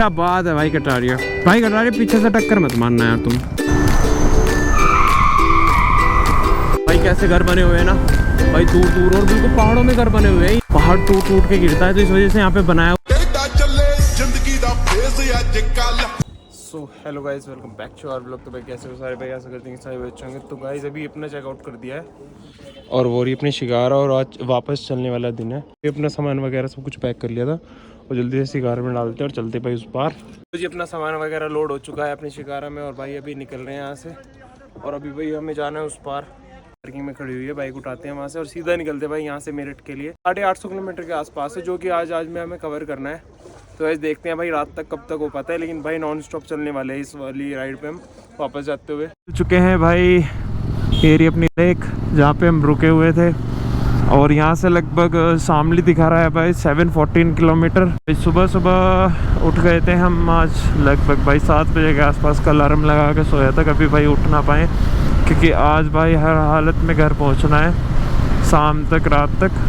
क्या बात है भाई कटारिया। भाई कटारिया पीछे से टक्कर मत मारना यार तुम। भाई कैसे घर बने हुए हैं ना भाई, दूर दूर और बिल्कुल पहाड़ों में घर बने हुए हैं। पहाड़ टूट टूट के गिरता है तो इस वजह से यहाँ पे बनाया। So hello guys, welcome back to our vlog. तो भाई कैसे हो सारे भाई, ऐसा करते हैं सारे बच्चे होंगे। तो गाइस अभी अपना चेकआउट कर दिया है और वो रही अपनी शिकारा, और आज वापस चलने वाला दिन है। अपना सामान वगैरह सब कुछ पैक कर लिया था और जल्दी से शिकारा में डालते हैं और चलते भाई उस पार। तो जी अपना सामान वगैरह लोड हो चुका है अपनी शिकारा में और भाई अभी निकल रहे हैं यहाँ से। और अभी भाई हमें जाना है उस पार, पार्किंग में खड़ी हुई है, बाइक उठाते हैं वहाँ से और सीधा निकलते हैं भाई यहाँ से मेरठ के लिए। 850 किलोमीटर के आसपास है जो कि आज में हमें कवर करना है। तो ऐसे देखते हैं भाई रात तक कब तक हो पाता है, लेकिन भाई नॉन स्टॉप चलने वाले हैं इस वाली राइड पे हम वापस जाते हुए। चुके हैं भाई एरी अपनी लेक जहाँ पे हम रुके हुए थे, और यहाँ से लगभग शामली दिखा रहा है भाई 714 किलोमीटर। सुबह सुबह उठ गए थे हम आज लगभग भाई 7 बजे के आसपास का अलार्म लगा के सोया था, कभी भाई उठ ना पाए क्योंकि आज भाई हर हालत में घर पहुँचना है शाम तक रात तक।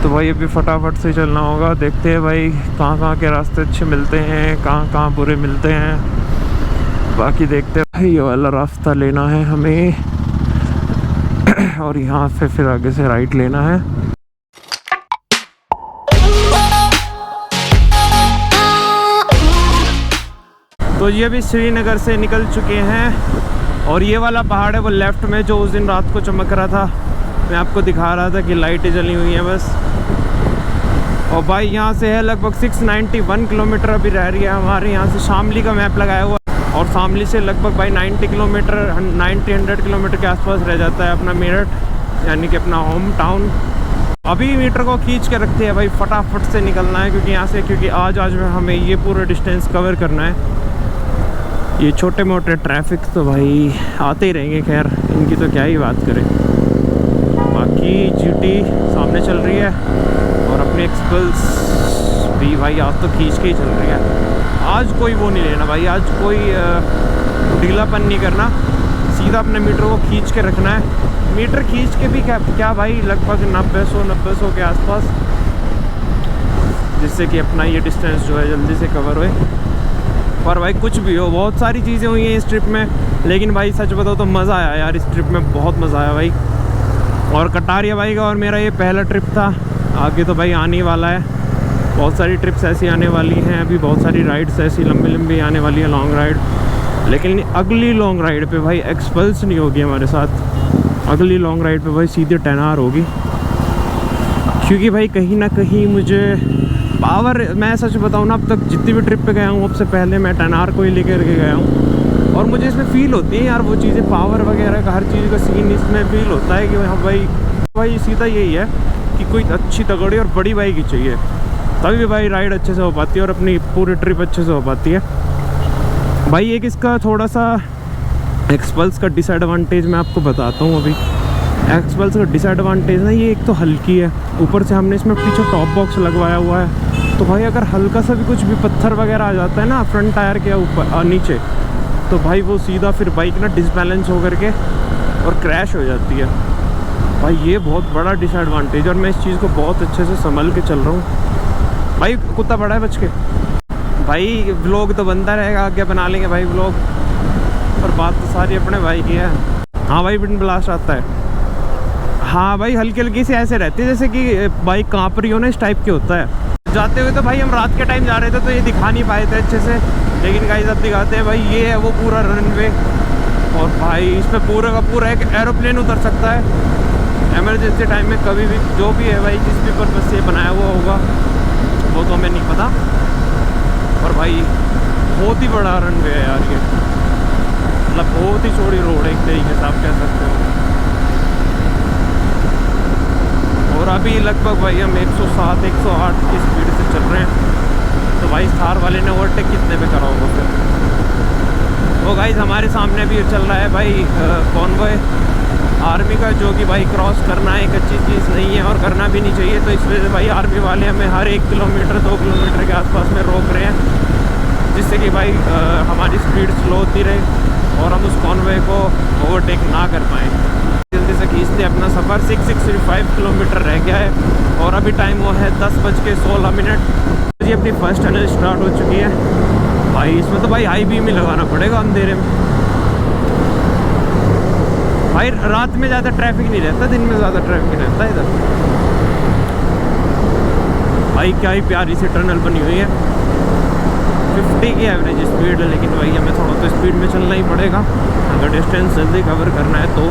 तो भाई अभी फटाफट से चलना होगा। देखते हैं भाई कहाँ के रास्ते अच्छे मिलते हैं, कहाँ बुरे मिलते हैं, बाकी देखते हैं भाई। ये वाला रास्ता लेना है हमें और यहाँ से फिर आगे से राइट लेना है। तो ये भी श्रीनगर से निकल चुके हैं और ये वाला पहाड़ है वो लेफ्ट में जो उस दिन रात को चमक रहा था, मैं आपको दिखा रहा था कि लाइटें जली हुई हैं बस। और भाई यहाँ से है लगभग 691 किलोमीटर अभी रह रही है हमारे यहाँ से। शामली का मैप लगाया हुआ है और शामली से लगभग भाई 90 किलोमीटर के आसपास रह जाता है अपना मेरठ, यानी कि अपना होम टाउन। अभी मीटर को खींच के रखते हैं भाई, फटाफट से निकलना है क्योंकि यहाँ से, क्योंकि आज में हमें ये पूरा डिस्टेंस कवर करना है। ये छोटे मोटे ट्रैफिक तो भाई आते ही रहेंगे, खैर इनकी तो क्या ही बात करें। बाकी जीटी सामने चल रही है और अपनी एक्सपल्स भी भाई आज तो खींच के ही चल रही है। आज कोई वो नहीं लेना भाई, आज कोई ढीलापन नहीं करना, सीधा अपने मीटर को खींच के रखना है। मीटर खींच के भी क्या भाई लगभग 90-100 के आसपास, जिससे कि अपना ये डिस्टेंस जो है जल्दी से कवर होए। पर भाई कुछ भी हो, बहुत सारी चीज़ें हुई हैं इस ट्रिप में, लेकिन भाई सच बताओ तो मज़ा आया यार इस ट्रिप में, बहुत मज़ा आया भाई। और कटारिया भाई का और मेरा ये पहला ट्रिप था, आगे तो भाई आने वाला है, बहुत सारी ट्रिप्स ऐसी आने वाली हैं, अभी बहुत सारी राइड्स ऐसी लंबी आने वाली है, लॉन्ग राइड। लेकिन अगली लॉन्ग राइड पे भाई एक्सपल्स नहीं होगी हमारे साथ, अगली लॉन्ग राइड पे भाई सीधे 10R होगी, क्योंकि भाई कहीं ना कहीं मुझे पावर, मैं सच बताऊँ ना अब तक जितनी भी ट्रिप पे गया हूँ सबसे पहले मैं 10R को ही लेकर के गया हूँ, और मुझे इसमें फ़ील होती है यार वो चीज़ें, पावर वगैरह का हर चीज़ का सीन इसमें फ़ील होता है कि हाँ भाई सीधा यही है कि कोई अच्छी तगड़ी और बड़ी बाइक ही चाहिए, तभी भी भाई राइड अच्छे से हो पाती है और अपनी पूरी ट्रिप अच्छे से हो पाती है। भाई एक इसका थोड़ा सा एक्सपल्स का डिसएडवांटेज मैं आपको बताता हूँ। अभी एक्सपल्स का डिसएडवांटेज ना, ये एक तो हल्की है, ऊपर से हमने इसमें पीछे टॉप बॉक्स लगवाया हुआ है, तो भाई अगर हल्का सा भी कुछ भी पत्थर वगैरह आ जाता है ना फ्रंट टायर के ऊपर नीचे, तो भाई वो सीधा फिर बाइक ना डिसबैलेंस होकर के और क्रैश हो जाती है भाई। ये बहुत बड़ा डिसएडवांटेज, और मैं इस चीज़ को बहुत अच्छे से संभल के चल रहा हूँ भाई। कुत्ता बड़ा है बच के भाई, व्लॉग तो बनता रहेगा, आगे बना लेंगे भाई व्लॉग, और बात तो सारी अपने भाई की है। हाँ भाई विंड ब्लास्ट आता है, हाँ भाई हल्की हल्की से ऐसे रहती है जैसे कि बाइक काँप रही हो ना, इस टाइप के होता है। जाते हुए तो भाई हम रात के टाइम जा रहे थे तो ये दिखा नहीं पाए थे अच्छे से, लेकिन गाइस अब दिखाते हैं भाई। ये है वो पूरा रनवे, और भाई इस पर पूरा का पूरा एक एरोप्लेन उतर सकता है इमरजेंसी टाइम में कभी भी, जो भी है भाई जिस भी पर्पज़ से बनाया हुआ होगा वो तो हमें नहीं पता। और भाई बहुत ही बड़ा रनवे है यार ये, मतलब बहुत ही चौड़ी रोड है एक तरीके से आप कह सकते हो। और अभी लगभग भाई हम 107-108 की स्पीड से चल रहे हैं, तो भाई थार वाले ने ओवरटेक कितने पे करा होगा फिर। वो गाइस हमारे सामने भी चल रहा है भाई कॉन्वॉय आर्मी का, जो कि भाई क्रॉस करना एक अच्छी चीज़ नहीं है और करना भी नहीं चाहिए। तो इस वजह से भाई आर्मी वाले हमें हर 1 किलोमीटर 2 किलोमीटर के आसपास में रोक रहे हैं, जिससे कि भाई हमारी स्पीड स्लो होती रहे और हम उस कॉन्वॉय को ओवरटेक ना कर पाएँ। जल्दी से खींचते अपना सफ़र। 665 किलोमीटर रह गया है और अभी टाइम वो है 10:16। जी अपनी फर्स्ट टनल स्टार्ट हो चुकी है भाई। इसमें तो भाई हाई बीम ही लगाना पड़ेगा अंधेरे में भाई। रात में ज़्यादा ट्रैफिक नहीं रहता, दिन में ज़्यादा ट्रैफिक रहता है इधर भाई। क्या ही प्यारी सी टनल बनी हुई है। 50 की एवरेज स्पीड है, लेकिन भाई हमें थोड़ा तो स्पीड में चलना ही पड़ेगा अगर डिस्टेंस जल्दी कवर करना है तो,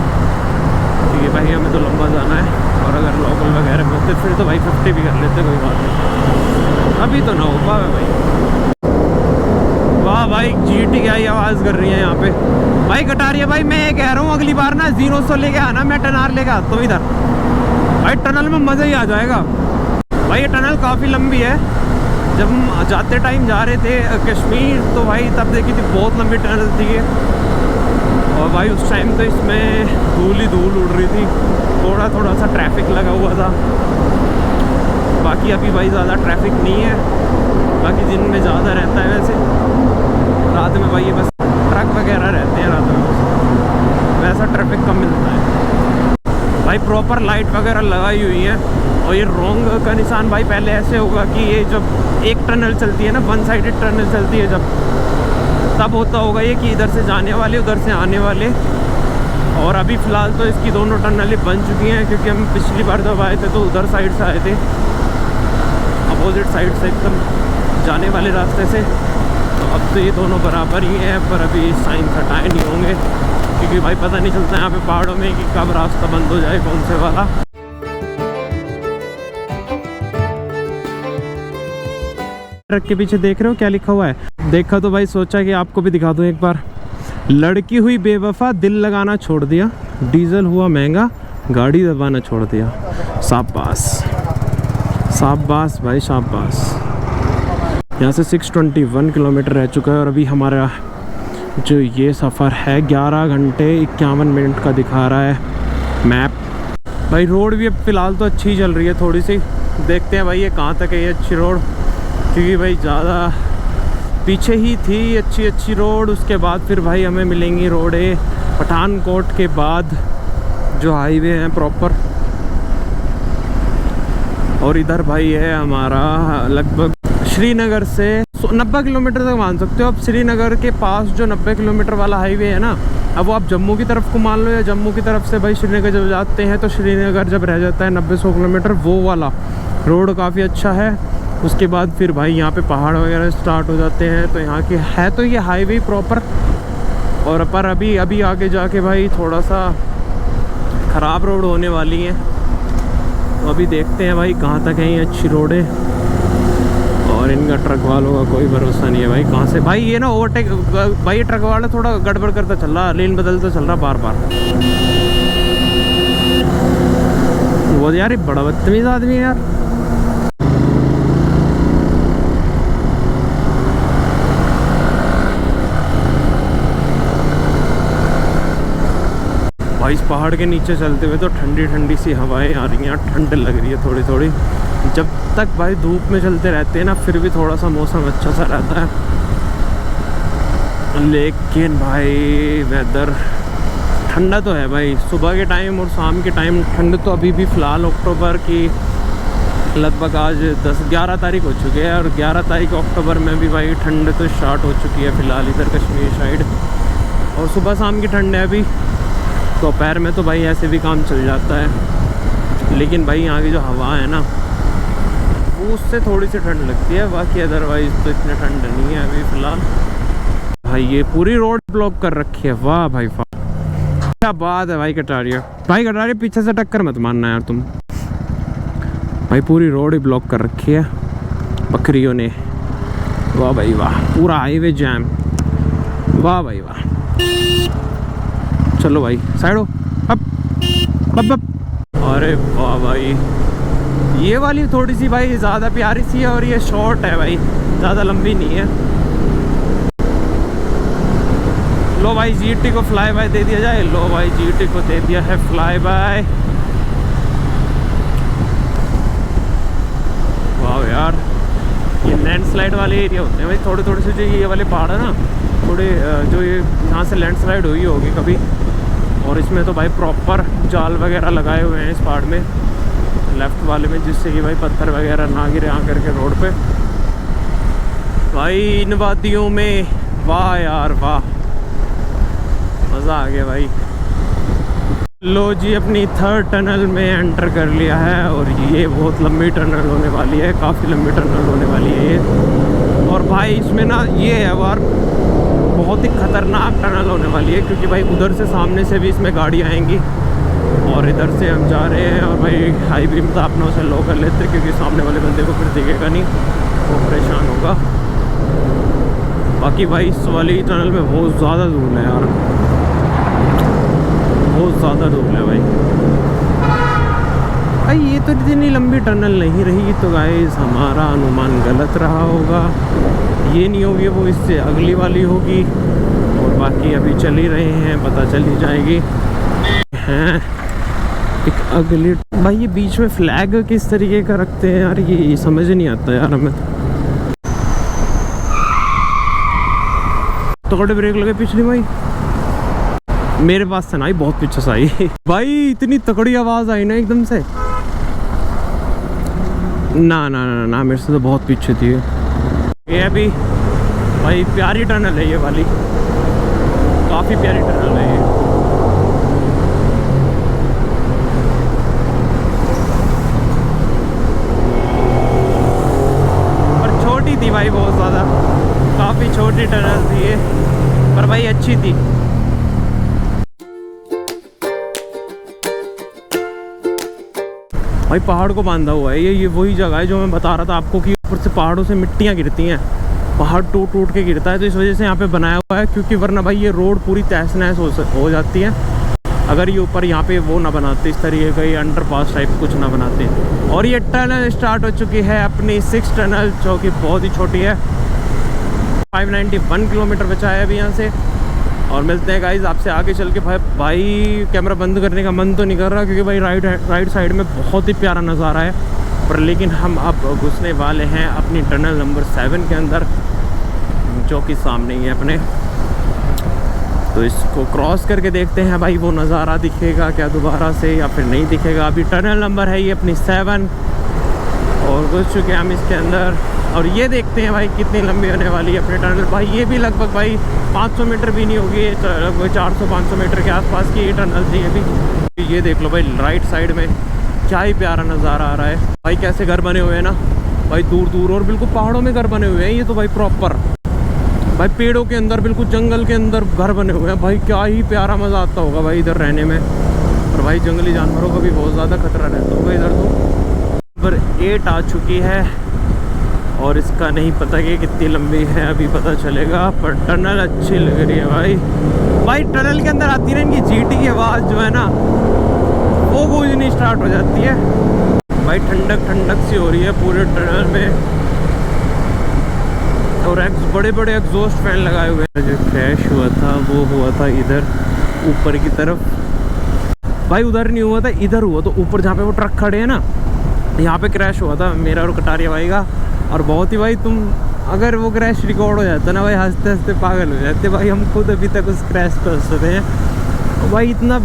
क्योंकि भाई हमें तो लंबा जाना है। और अगर लोकल वगैरह में होते फिर तो भाई 50 भी कर लेते, कोई बात नहीं। अभी तो ना हो पाए भाई। वाह भाई GT क्या ही आवाज़ कर रही है यहाँ पे भाई। कटारिया भाई मैं ये कह रहा हूँ अगली बार ना 0 लेके आना, मैं टनार लेके आता हूँ इधर भाई। टनल में मज़ा ही आ जाएगा भाई। ये टनल काफ़ी लंबी है। जब हम जाते टाइम जा रहे थे कश्मीर तो भाई तब देखी थी बहुत लंबी टनल थी ये। और भाई उस टाइम तो इसमें धूल ही धूल उड़ रही थी, थोड़ा सा ट्रैफिक लगा हुआ था। बाकी अभी भाई ज़्यादा ट्रैफिक नहीं है, बाकी दिन में ज़्यादा रहता है वैसे। रात में भाई ये बस ट्रक वगैरह रहते हैं रात में, वैसा ट्रैफिक कम मिलता है भाई। प्रॉपर लाइट वगैरह लगाई हुई है। और ये रोंग का निशान भाई पहले ऐसे होगा कि ये जब एक टनल चलती है ना, वन साइडेड टनल चलती है जब, तब होता होगा ये कि इधर से जाने वाले उधर से आने वाले। और अभी फ़िलहाल तो इसकी दोनों टनलें बन चुकी हैं, क्योंकि हम पिछली बार जब आए थे तो उधर साइड से आए थे, अपोजिट साइड से एकदम जाने वाले रास्ते से। तो अब तो ये दोनों बराबर ही हैं, पर अभी साइन हटाए नहीं होंगे, क्योंकि भाई पता नहीं चलता यहाँ पे पहाड़ों में कि कब रास्ता बंद हो जाए कौन से वाला। ट्रक के पीछे देख रहे हो क्या लिखा हुआ है? देखा तो भाई सोचा कि आपको भी दिखा दूं एक बार। लड़की हुई बेवफा, दिल लगाना छोड़ दिया, डीजल हुआ महंगा, गाड़ी दबाना छोड़ दिया। शाबाश शाबाश भाई शाबाश। यहाँ से 621 किलोमीटर रह चुका है और अभी हमारा जो ये सफ़र है 11 घंटे 51 मिनट का दिखा रहा है मैप भाई। रोड भी अब फ़िलहाल तो अच्छी चल रही है थोड़ी सी। देखते हैं भाई ये कहाँ तक है ये अच्छी रोड, क्योंकि भाई ज़्यादा पीछे ही थी अच्छी रोड। उसके बाद फिर भाई हमें मिलेंगी रोडें पठानकोट के बाद जो हाईवे हैं प्रॉपर। और इधर भाई है हमारा लगभग श्रीनगर से 90 किलोमीटर तक मान सकते हो। अब श्रीनगर के पास जो 90 किलोमीटर वाला हाईवे है ना, अब वो आप जम्मू की तरफ को मान लो, या जम्मू की तरफ से भाई श्रीनगर जब जाते हैं तो श्रीनगर जब रह जाता है 90-100 किलोमीटर, वो वाला रोड काफ़ी अच्छा है। उसके बाद फिर भाई यहाँ पे पहाड़ वगैरह स्टार्ट हो जाते हैं, तो यहाँ की है तो ये हाईवे प्रॉपर। और पर अभी आगे जाके भाई थोड़ा सा ख़राब रोड होने वाली है, तो अभी देखते हैं भाई कहाँ तक है ये अच्छी रोडें। और इनका ट्रक वालों का कोई भरोसा नहीं है भाई कहाँ से। भाई ये ना ओवरटेक भाई, ये ट्रक वाला थोड़ा गड़बड़ करता चल रहा, लेन बदलता चल रहा बार बार। वो यार बड़ा बदतमीज़ आदमी है यार। भाई इस पहाड़ के नीचे चलते हुए तो ठंडी ठंडी सी हवाएं आ रही हैं, ठंड लग रही है थोड़ी थोड़ी। जब तक भाई धूप में चलते रहते हैं ना, फिर भी थोड़ा सा मौसम अच्छा सा रहता है, लेकिन भाई वेदर ठंडा तो है भाई। सुबह के टाइम और शाम के टाइम ठंड तो अभी भी फ़िलहाल अक्टूबर की लगभग आज 10-11 तारीख हो चुकी है, और 11 तारीख अक्टूबर में भी भाई ठंड तो स्टार्ट हो चुकी है फ़िलहाल इधर कश्मीर साइड। और सुबह शाम की ठंड है अभी, दोपहर में तो भाई ऐसे भी काम चल जाता है। लेकिन भाई यहाँ की जो हवा है ना, वो उससे थोड़ी सी ठंड लगती है, बाकी अदरवाइज़ तो इतनी ठंड नहीं है अभी फ़िलहाल। भाई ये पूरी रोड ब्लॉक कर रखी है, वाह भाई वाह, क्या बात है भाई। कटारिया भाई, कटारिया पीछे से टक्कर मत मारना यार तुम। भाई पूरी रोड ही ब्लॉक कर रखी है बकरियों ने, वाह भाई वाह। पूरा हाईवे जैम, वाह भाई वाह। चलो भाई साइड हो, अब। अरे वाह भाई, ये वाली थोड़ी सी भाई ज़्यादा प्यारी सी है, और ये शॉर्ट है भाई, ज़्यादा लंबी नहीं है। लो भाई GT को फ्लाई बाय दे दिया जाए। लो भाई GT को दे दिया है फ्लाई बाय। वाह यार, ये लैंडस्लाइड वाले एरिया होते हैं भाई थोड़े थोड़े से। जो ये वाले पहाड़ है ना, थोड़े जो ये यहाँ से लैंडस्लाइड हुई होगी कभी, और इसमें तो भाई प्रॉपर जाल वगैरह लगाए हुए हैं इस पार्ट में, लेफ़्ट वाले में, जिससे कि भाई पत्थर वगैरह ना गिरे आकर के रोड पे। भाई इन वादियों में वाह यार वाह, मज़ा आ गया भाई। लो जी अपनी थर्ड टनल में एंटर कर लिया है और ये बहुत लंबी टनल होने वाली है, काफ़ी लंबी टनल होने वाली है ये। और भाई इसमें ना ये है वार बहुत ही ख़तरनाक टनल होने वाली है, क्योंकि भाई उधर से सामने से भी इसमें गाड़ी आएंगी और इधर से हम जा रहे हैं। और भाई हाई बीम तो अपना उसे लो कर लेते हैं, क्योंकि सामने वाले बंदे को फिर दिखेगा नहीं, वो परेशान होगा। बाकी भाई इस वाली टनल में बहुत ज़्यादा धूल है यार, बहुत ज़्यादा धूल है भाई। भाई ये तो इतनी लंबी टनल नहीं रही, तो गाइस हमारा अनुमान गलत रहा होगा। ये नहीं होगी वो, इससे अगली वाली होगी। और बाकी अभी चल ही रहे हैं, पता चल ही जाएगी। हैं एक अगली भाई, ये बीच में फ्लैग किस तरीके का रखते हैं यार, ये समझ नहीं आता यार हमें। तो कड़े ब्रेक लगे पिछली भाई, मेरे पास से ना ही बहुत पीछे से आई भाई, इतनी तकड़ी आवाज़ आई ना एकदम से। ना ना ना ना, मेरे से तो बहुत पीछे थी ये। अभी भाई प्यारी टनल है ये वाली, काफ़ी प्यारी टनल है ये। और छोटी थी भाई बहुत ज़्यादा, काफ़ी छोटी टनल थी ये, पर भाई अच्छी थी। भाई पहाड़ को बांधा हुआ है ये वही जगह है जो मैं बता रहा था आपको कि ऊपर से पहाड़ों से मिट्टियाँ गिरती हैं, पहाड़ टूट टूट के गिरता है, तो इस वजह से यहाँ पे बनाया हुआ है। क्योंकि वरना भाई ये रोड पूरी तहस नहस हो जाती है अगर ये ऊपर यहाँ पे वो ना बनाते, इस तरीके का ये अंडरपास टाइप कुछ ना बनाते। और ये टनल स्टार्ट हो चुकी है अपनी 6 टनल, जो कि बहुत ही छोटी है। 591 किलोमीटर बचा है अभी यहाँ से। और मिलते हैं गाइज आपसे आगे चल के। भाई कैमरा बंद करने का मन तो नहीं कर रहा, क्योंकि भाई राइट साइड में बहुत ही प्यारा नज़ारा है। पर लेकिन हम अब घुसने वाले हैं अपनी टनल नंबर 7 के अंदर, जो कि सामने ही है अपने। तो इसको क्रॉस करके देखते हैं भाई वो नज़ारा दिखेगा क्या दोबारा से, या फिर नहीं दिखेगा। अभी टनल नंबर है ये अपनी 7 और घुस चुके हैं हम इसके अंदर। और ये देखते हैं भाई कितनी लंबी होने वाली है अपनी टनल। भाई ये भी लगभग भाई 500 मीटर भी नहीं होगी, लगभग 400-500 मीटर के आसपास की ये टनल थी अभी। ये देख लो भाई राइट साइड में क्या ही प्यारा नज़ारा आ रहा है भाई, कैसे घर बने हुए हैं ना भाई, दूर दूर और बिल्कुल पहाड़ों में घर बने हुए हैं ये तो भाई, प्रॉपर भाई पेड़ों के अंदर, बिल्कुल जंगल के अंदर घर बने हुए हैं भाई। क्या ही प्यारा मज़ा आता होगा भाई इधर रहने में। और भाई जंगली जानवरों का भी बहुत ज़्यादा खतरा रहता होगा इधर। तो नंबर 8 आ चुकी है और इसका नहीं पता कि कितनी लंबी है, अभी पता चलेगा। पर टनल अच्छी लग रही है भाई टनल के अंदर आती है इनकी जीटी की आवाज़ जो है ना, वो गूंजनी स्टार्ट हो जाती है भाई। ठंडक ठंडक सी हो रही है पूरे टनल में। और बड़े बड़े एग्जॉस्ट फैन लगाए हुए हैं। जो क्रैश हुआ था वो हुआ था इधर ऊपर की तरफ भाई, उधर नहीं हुआ था, इधर हुआ। तो ऊपर जहाँ पे वो ट्रक खड़े हैं ना, यहाँ पे क्रैश हुआ था मेरा और कटारिया भाई का। और बहुत ही भाई, तुम अगर वो क्रैश रिकॉर्ड हो जाता ना भाई, हंसते हंसते पागल हो जाते भाई। हम खुद अभी तक उस क्रैश पर हंस रहे हैं भाई, इतना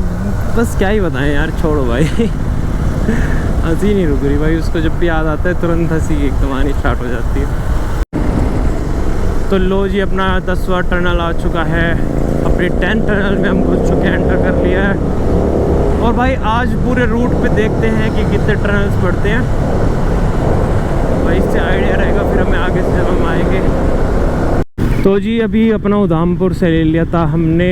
बस क्या ही बताएं यार, छोड़ो भाई हंसी नहीं रुक रही भाई, उसको जब भी याद आता है तुरंत हंसी एकदम आनी स्टार्ट हो जाती है। तो लो जी अपना 10वां टनल आ चुका है, अपनी 10 टनल में हम घुस चुके हैं, एंटर कर लिया है। और भाई आज पूरे रूट पे देखते हैं कि कितने टनल्स पड़ते हैं भाई, इससे आइडिया रहेगा फिर हमें आगे से जब हम आएंगे। तो जी अभी अपना उधमपुर से ले लिया था हमने,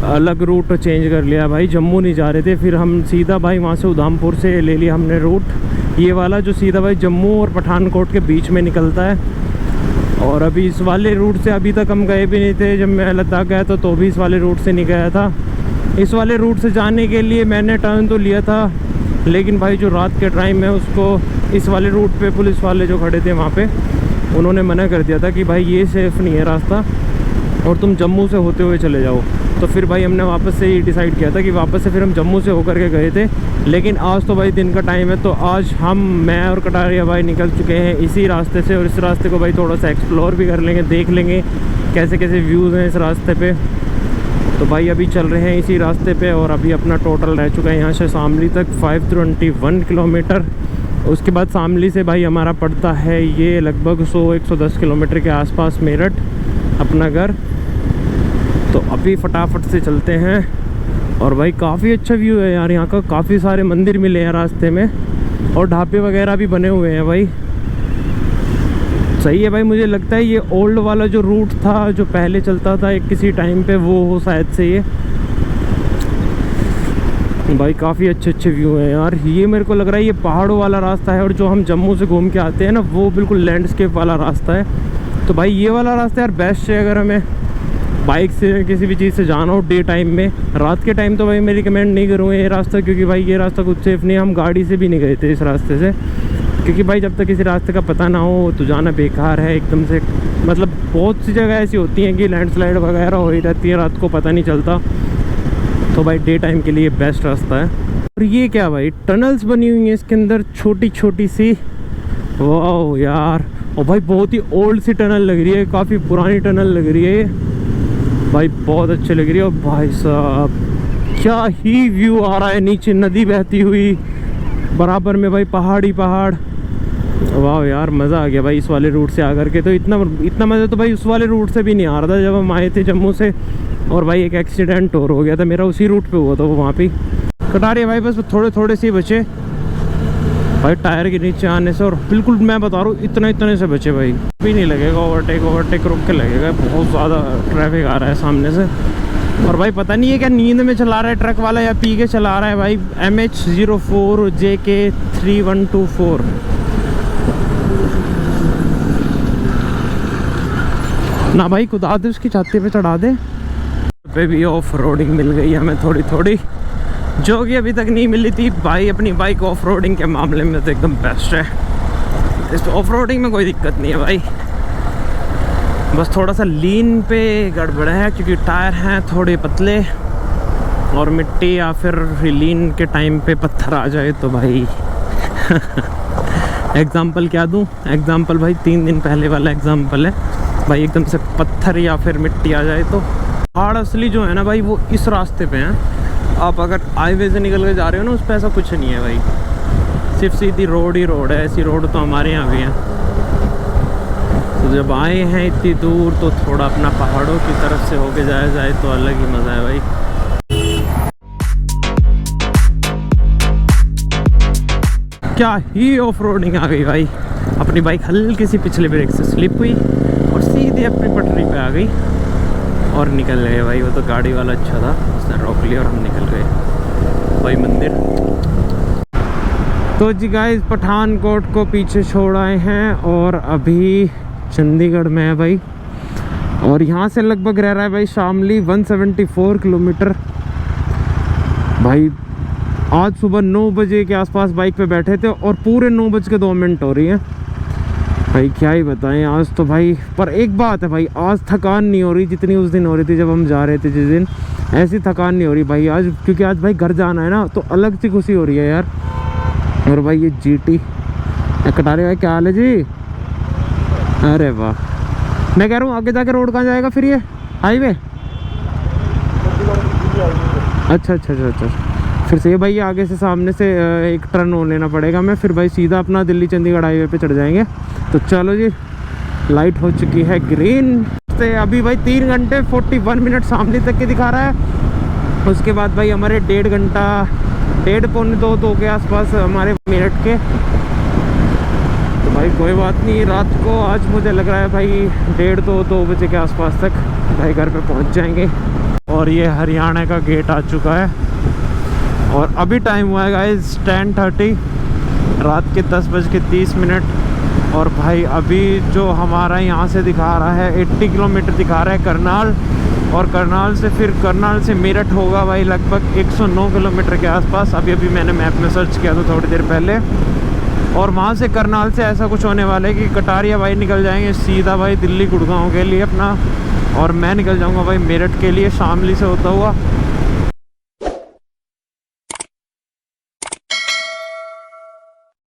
अलग रूट चेंज कर लिया भाई, जम्मू नहीं जा रहे थे, फिर हम सीधा भाई वहाँ से उधमपुर से ले लिया हमने रूट ये वाला, जो सीधा भाई जम्मू और पठानकोट के बीच में निकलता है। और अभी इस वाले रूट से अभी तक हम गए भी नहीं थे, जब मैं लद्दाख गया था तो भी इस वाले रूट से नहीं गया था। इस वाले रूट से जाने के लिए मैंने टर्न तो लिया था, लेकिन भाई जो रात के टाइम है उसको इस वाले रूट पे पुलिस वाले जो खड़े थे वहाँ पे, उन्होंने मना कर दिया था कि भाई ये सेफ़ नहीं है रास्ता और तुम जम्मू से होते हुए चले जाओ। तो फिर भाई हमने वापस से ही डिसाइड किया था कि वापस से फिर हम जम्मू से होकर के गए थे। लेकिन आज तो भाई दिन का टाइम है, तो आज मैं और कटारिया भाई निकल चुके हैं इसी रास्ते से। और इस रास्ते को भाई थोड़ा सा एक्सप्लोर भी कर लेंगे, देख लेंगे कैसे कैसे व्यूज़ हैं इस रास्ते पे। तो भाई अभी चल रहे हैं इसी रास्ते पे और अभी अपना टोटल रह चुका है यहाँ से शामली तक 521 किलोमीटर। उसके बाद शामली से भाई हमारा पड़ता है ये लगभग 100-110 किलोमीटर के आसपास मेरठ अपना घर। तो अभी फटाफट से चलते हैं। और भाई काफ़ी अच्छा व्यू है यार यहाँ का, काफ़ी सारे मंदिर मिले हैं रास्ते में और ढाबे वगैरह भी बने हुए हैं भाई। सही है भाई, मुझे लगता है ये ओल्ड वाला जो रूट था जो पहले चलता था एक किसी टाइम पे, वो हो शायद से ये। भाई काफ़ी अच्छे व्यू हैं यार। ये मेरे को लग रहा है ये पहाड़ों वाला रास्ता है और जो हम जम्मू से घूम के आते हैं ना वो बिल्कुल लैंडस्केप वाला रास्ता है। तो भाई ये वाला रास्ता यार बेस्ट है अगर हमें बाइक से किसी भी चीज़ से जाना हो डे टाइम में। रात के टाइम तो भाई मैं रिकमेंड नहीं करूँगा ये रास्ता, क्योंकि भाई ये रास्ता कुछ सेफ़ नहीं है। हम गाड़ी से भी नहीं गए थे इस रास्ते से, क्योंकि भाई जब तक किसी रास्ते का पता ना हो तो जाना बेकार है एकदम से। मतलब बहुत सी जगह ऐसी होती हैं कि लैंडस्लाइड वगैरह हो ही रहती है, रात को पता नहीं चलता। तो भाई डे टाइम के लिए बेस्ट रास्ता है। और ये क्या भाई टनल्स बनी हुई हैं इसके अंदर छोटी छोटी सी, वाह यार। और भाई बहुत ही ओल्ड सी टनल लग रही है, काफ़ी पुरानी टनल लग रही है भाई, बहुत अच्छी लग रही है। और भाई साहब क्या ही व्यू आ रहा है, नीचे नदी बहती हुई, बराबर में भाई पहाड़ी पहाड़। वाह यार मज़ा आ गया भाई इस वाले रूट से आकर के। तो इतना मज़ा तो भाई उस वाले रूट से भी नहीं आ रहा था जब हम आए थे जम्मू से। और भाई एक एक्सीडेंट और हो गया था मेरा, उसी रूट पे हुआ था वो, वहाँ पे कटारी भाई बस थोड़े से बचे भाई टायर के नीचे आने से। और बिल्कुल मैं बता रहा हूँ इतने से बचे भाई, भी नहीं लगेगा ओवरटेक रुक के लगेगा, बहुत ज़्यादा ट्रैफिक आ रहा है सामने से। और भाई पता नहीं है क्या नींद में चला रहा है ट्रक वाला या पी के चला रहा है भाई। MH04JK3124 ना भाई, खुदा दे उसकी छाती पे चढ़ा दे। पे भी ऑफ रोडिंग मिल गई हमें थोड़ी, जो कि अभी तक नहीं मिली थी भाई। अपनी बाइक ऑफ रोडिंग के मामले में तो एकदम बेस्ट है। इस ऑफ रोडिंग में कोई दिक्कत नहीं है भाई, बस थोड़ा सा लीन पे गड़बड़ है क्योंकि टायर हैं थोड़े पतले और मिट्टी या फिर लीन के टाइम पे पत्थर आ जाए तो भाई एग्जाम्पल क्या दूं, एग्जाम्पल भाई 3 दिन पहले वाला एग्जाम्पल है भाई। एकदम से पत्थर या फिर मिट्टी आ जाए तो पहाड़ असली जो है ना भाई वो इस रास्ते पे हैं। आप अगर हाईवे से निकल के जा रहे हो ना उस पर ऐसा कुछ नहीं है भाई, सिर्फ सीधी रोड ही रोड है। ऐसी रोड तो हमारे यहाँ भी है। तो जब आए हैं इतनी दूर तो थोड़ा अपना पहाड़ों की तरफ से होके जाया जाए तो अलग ही मज़ा है भाई। क्या ही ऑफ रोडिंग आ गई भाई। अपनी बाइक हल्की सी पिछले ब्रेक से स्लिप हुई और सीधे अपनी पटरी पे आ गई और निकल गए भाई। वो तो गाड़ी वाला अच्छा था, उसने रोक लिया और हम निकल गए भाई मंदिर। तो जी गाइस पठानकोट को पीछे छोड़ आए हैं और अभी चंडीगढ़ में है भाई। और यहाँ से लगभग रह रहा है भाई शामली 174 किलोमीटर भाई। आज सुबह 9 बजे के आसपास बाइक पे बैठे थे और पूरे 9:02 हो रही है भाई। क्या ही बताएं आज तो भाई। पर एक बात है भाई, आज थकान नहीं हो रही जितनी उस दिन हो रही थी जब हम जा रहे थे जिस दिन। ऐसी थकान नहीं हो रही भाई आज, क्योंकि आज भाई घर जाना है ना तो अलग सी खुशी हो रही है यार। और भाई ये GT कटारे भाई क्या हाल है जी? अरे वाह, मैं कह रहा हूँ आगे जाके रोड कहाँ जाएगा फिर ये हाईवे? अच्छा। फिर से भाई आगे से सामने से एक टर्न और लेना पड़ेगा मैं, फिर भाई सीधा अपना दिल्ली चंडीगढ़ हाईवे पे चढ़ जाएंगे। तो चलो जी, लाइट हो चुकी है ग्रीन से। अभी भाई 3 घंटे 41 मिनट शामली तक के दिखा रहा है। उसके बाद भाई हमारे 1.5 घंटा 1.5-2 के आसपास हमारे मेरठ के। तो भाई कोई बात नहीं, रात को आज मुझे लग रहा है भाई 1:30-2 बजे के आसपास तक भाई घर पे पहुंच जाएंगे। और ये हरियाणा का गेट आ चुका है और अभी टाइम हुआ है गाइस 10:30 रात के 10:30। और भाई अभी जो हमारा यहाँ से दिखा रहा है 80 किलोमीटर दिखा रहा है करनाल। और करनाल से फिर करनाल से मेरठ होगा भाई लगभग 109 किलोमीटर के आसपास। अभी मैंने मैप में सर्च किया था थोड़ी देर पहले। और वहाँ से करनाल से ऐसा कुछ होने वाला है कि कटारिया भाई निकल जाएंगे सीधा भाई दिल्ली गुड़गांव के लिए अपना, और मैं निकल जाऊँगा भाई मेरठ के लिए शामली से होता हुआ।